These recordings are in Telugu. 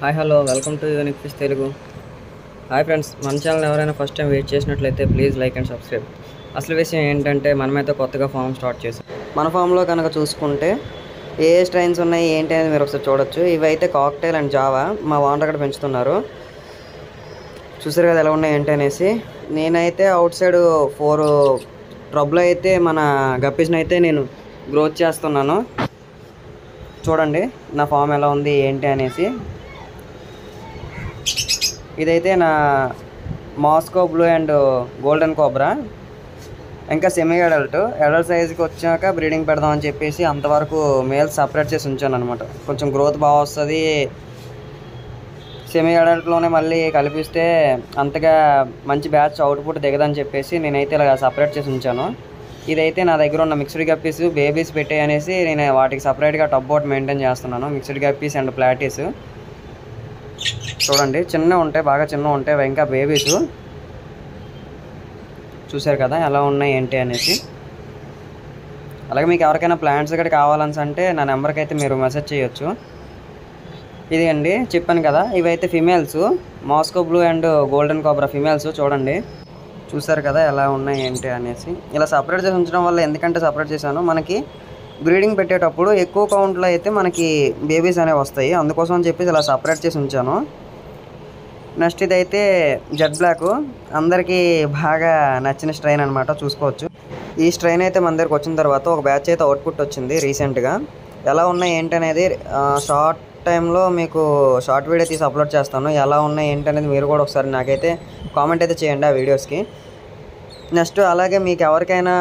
Hi hello welcome to unique fish Telugu. Hi friends, మన ఛానల్ ఎవరైనా ఫస్ట్ టైం వెయిట్ చేసినట్లయితే ప్లీజ్ లైక్ అండ్ సబ్స్క్రైబ్. అసలు విషయం ఏంటంటే మనమైతే కొత్తగా ఫామ్ స్టార్ట్ చేసాం. మన ఫామ్లో కనుక చూసుకుంటే ఏ స్ట్రైన్స్ ఉన్నాయి ఏంటి అనేది మీరు ఒకసారి చూడొచ్చు. ఇవైతే కాక్టైల్ అండ్ జావా మా ఓనర్ అక్కడ పెంచుతున్నారు. చూసారు కదా ఎలా ఉన్నాయి ఏంటి అనేసి. నేనైతే అవుట్ సైడ్ 4 ట్రబ్లో అయితే మన గప్పీస్ని అయితే నేను గ్రోత్ చేస్తున్నాను. చూడండి నా ఫామ్ ఎలా ఉంది ఏంటి అనేసి. ఇదైతే నా Moscow blue and golden cobra, ఇంకా సెమీ అడల్ట్ సైజుకి వచ్చాక బ్రీడింగ్ పెడదామని చెప్పేసి అంతవరకు మేల్ సపరేట్ చేసి ఉంచాను అనమాట. కొంచెం గ్రోత్ బాగా వస్తుంది, సెమీ అడల్ట్లోనే మళ్ళీ కలిపిస్తే అంతగా మంచి బ్యాచ్ అవుట్పుట్ దిగదని చెప్పేసి నేనైతే ఇలా సపరేట్ చేసి ఉంచాను. ఇదైతే నా దగ్గర ఉన్న మిక్స్డ్ గప్పీస్ బేబీస్ పెట్టాయి అనేసి నేను వాటికి సపరేట్గా టబ్ బోట్ మెయింటైన్ చేస్తున్నాను. మిక్స్డ్ గప్పీస్ అండ్ ప్లాటీస్ చూడండి, చిన్నగా ఉంటాయి, బాగా చిన్నగా ఉంటాయి, ఇంకా బేబీస్. చూసారు కదా ఎలా ఉన్నాయి ఏంటి అనేసి. అలాగే మీకు ఎవరికైనా ప్లాంట్స్ ఇక్కడ కావాలని అంటే నా నెంబర్కి అయితే మీరు మెసేజ్ చేయొచ్చు. ఇది అండి చెప్పాను కదా, ఇవైతే females Moscow blue and golden cobra females. చూడండి చూసారు కదా ఎలా ఉన్నాయి ఏంటి అనేసి. ఇలా సపరేట్ చేసి ఉంచడం వల్ల ఎందుకంటే సపరేట్ చేశాను, మనకి బ్రీడింగ్ పెట్టేటప్పుడు ఎక్కువ కౌంట్లో అయితే మనకి బేబీస్ అనేవి వస్తాయి, అందుకోసం అని చెప్పేసి ఇలా సపరేట్ చేసి ఉంచాను. నెక్స్ట్ ఇదైతే జెడ్ బ్లాక్, అందరికీ బాగా నచ్చిన స్ట్రైన్ అనమాట. చూసుకోవచ్చు ఈ స్ట్రైన్ అయితే మన దగ్గరకు వచ్చిన తర్వాత ఒక బ్యాచ్ అయితే అవుట్పుట్ వచ్చింది రీసెంట్గా. ఎలా ఉన్నాయి ఏంటి అనేది షార్ట్ టైంలో మీకు షార్ట్ వీడియో తీసి అప్లోడ్ చేస్తాను. ఎలా ఉన్నాయి ఏంటి అనేది మీరు కూడా ఒకసారి నాకైతే కామెంట్ అయితే చేయండి ఆ వీడియోస్కి. నెక్స్ట్ అలాగే మీకు ఎవరికైనా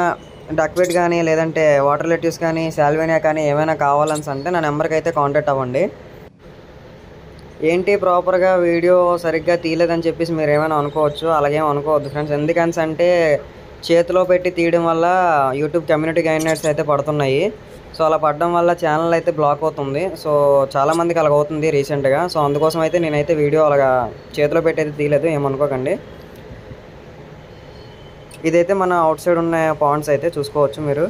డక్వెట్ కానీ లేదంటే వాటర్ లెట్యూస్ కానీ సాల్వేనియా కానీ ఏమైనా కావాలని అంటే నా నెంబర్కి అయితే కాంటాక్ట్ అవ్వండి. ఏంటి ప్రాపర్గా వీడియో సరిగ్గా తీయలేదని చెప్పేసి మీరు ఏమైనా అనుకోవచ్చు, అలాగేం అనుకోవద్దు ఫ్రెండ్స్. ఎందుకని అంటే చేతిలో పెట్టి తీయడం వల్ల యూట్యూబ్ కమ్యూనిటీ గైడ్లైన్స్ అయితే పడుతున్నాయి. సో అలా పడడం వల్ల ఛానల్ అయితే బ్లాక్ అవుతుంది. సో చాలామందికి అలాగ అవుతుంది రీసెంట్గా. సో అందుకోసం అయితే నేనైతే వీడియో అలాగా చేతిలో పెట్టి అయితే తీయలేదు, ఏమనుకోకండి. ఇదైతే మన అవుట్ సైడ్ ఉన్న పాండ్స్ అయితే చూసుకోవచ్చు మీరు.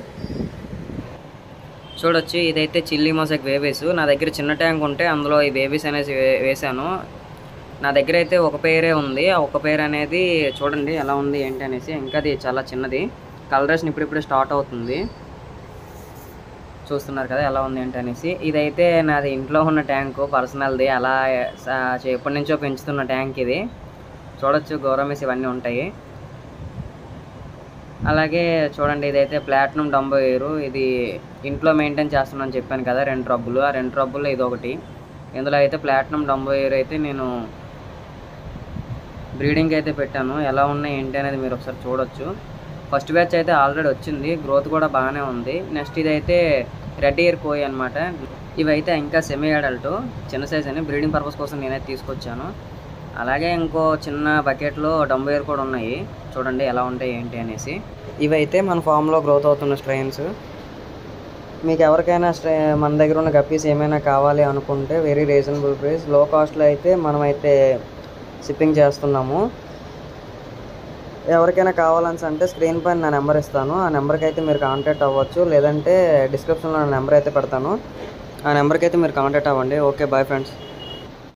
చూడొచ్చు ఇదైతే చిల్లీ మొజాయిక్ బేబీస్. నా దగ్గర చిన్న ట్యాంక్ ఉంటే అందులో ఈ బేబీస్ అనేసి వేసాను. నా దగ్గర అయితే ఒక పేరే ఉంది. ఆ ఒక పేరు అనేది చూడండి ఎలా ఉంది ఏంటి అనేసి. ఇంకా అది చాలా చిన్నది, కలరేషన్ ఇప్పుడిప్పుడే స్టార్ట్ అవుతుంది. చూస్తున్నారు కదా ఎలా ఉంది ఏంటి అనేసి. ఇదైతే నాది ఇంట్లో ఉన్న ట్యాంకు, పర్సనల్ది. అలా ఎప్పటి నుంచో పెంచుతున్న ట్యాంక్ ఇది. చూడొచ్చు గౌరమేసి ఇవన్నీ ఉంటాయి. అలాగే చూడండి ఇదైతే ప్లాటినం డంబో ఎయిర్. ఇది ఇంట్లో మెయింటైన్ చేస్తున్నాను చెప్పాను కదా, 2 ట్రబ్బులు. ఆ 2 ట్రబ్బుల్లో ఇది ఒకటి. ఇందులో అయితే ప్లాటినం డంబో ఎయిర్ అయితే నేను బ్రీడింగ్ అయితే పెట్టాను. ఎలా ఉన్నాయి ఏంటి అనేది మీరు ఒకసారి చూడొచ్చు. ఫస్ట్ బ్యాచ్ అయితే ఆల్రెడీ వచ్చింది, గ్రోత్ కూడా బాగానే ఉంది. నెక్స్ట్ ఇదైతే రెడ్ ఇయర్ కోయి అనమాట. ఇవైతే ఇంకా సెమీ అడల్ట్, చిన్న సైజ్ అని బ్రీడింగ్ పర్పస్ కోసం నేనైతే తీసుకొచ్చాను. అలాగే ఇంకో చిన్న బకెట్లో డంబో ఎయిర్ కూడా ఉన్నాయి. చూడండి ఎలా ఉంటాయి ఏంటి అనేసి. ఇవైతే మన ఫామ్లో గ్రోత్ అవుతున్న స్ట్రెయిన్స్. మీకు ఎవరికైనా మన దగ్గర ఉన్న గప్పీస్ ఏమైనా కావాలి అనుకుంటే వెరీ రీజనబుల్ ప్రైస్, లో కాస్ట్లో అయితే మనమైతే షిప్పింగ్ చేస్తున్నాము. ఎవరికైనా కావాలని అంటే స్క్రీన్ పైన నా నెంబర్ ఇస్తాను, ఆ నెంబర్కి అయితే మీరు కాంటాక్ట్ అవ్వచ్చు. లేదంటే డిస్క్రిప్షన్లో నా నెంబర్ అయితే పెడతాను, ఆ నెంబర్కి అయితే మీరు కాంటాక్ట్ అవ్వండి. Okay bye friends.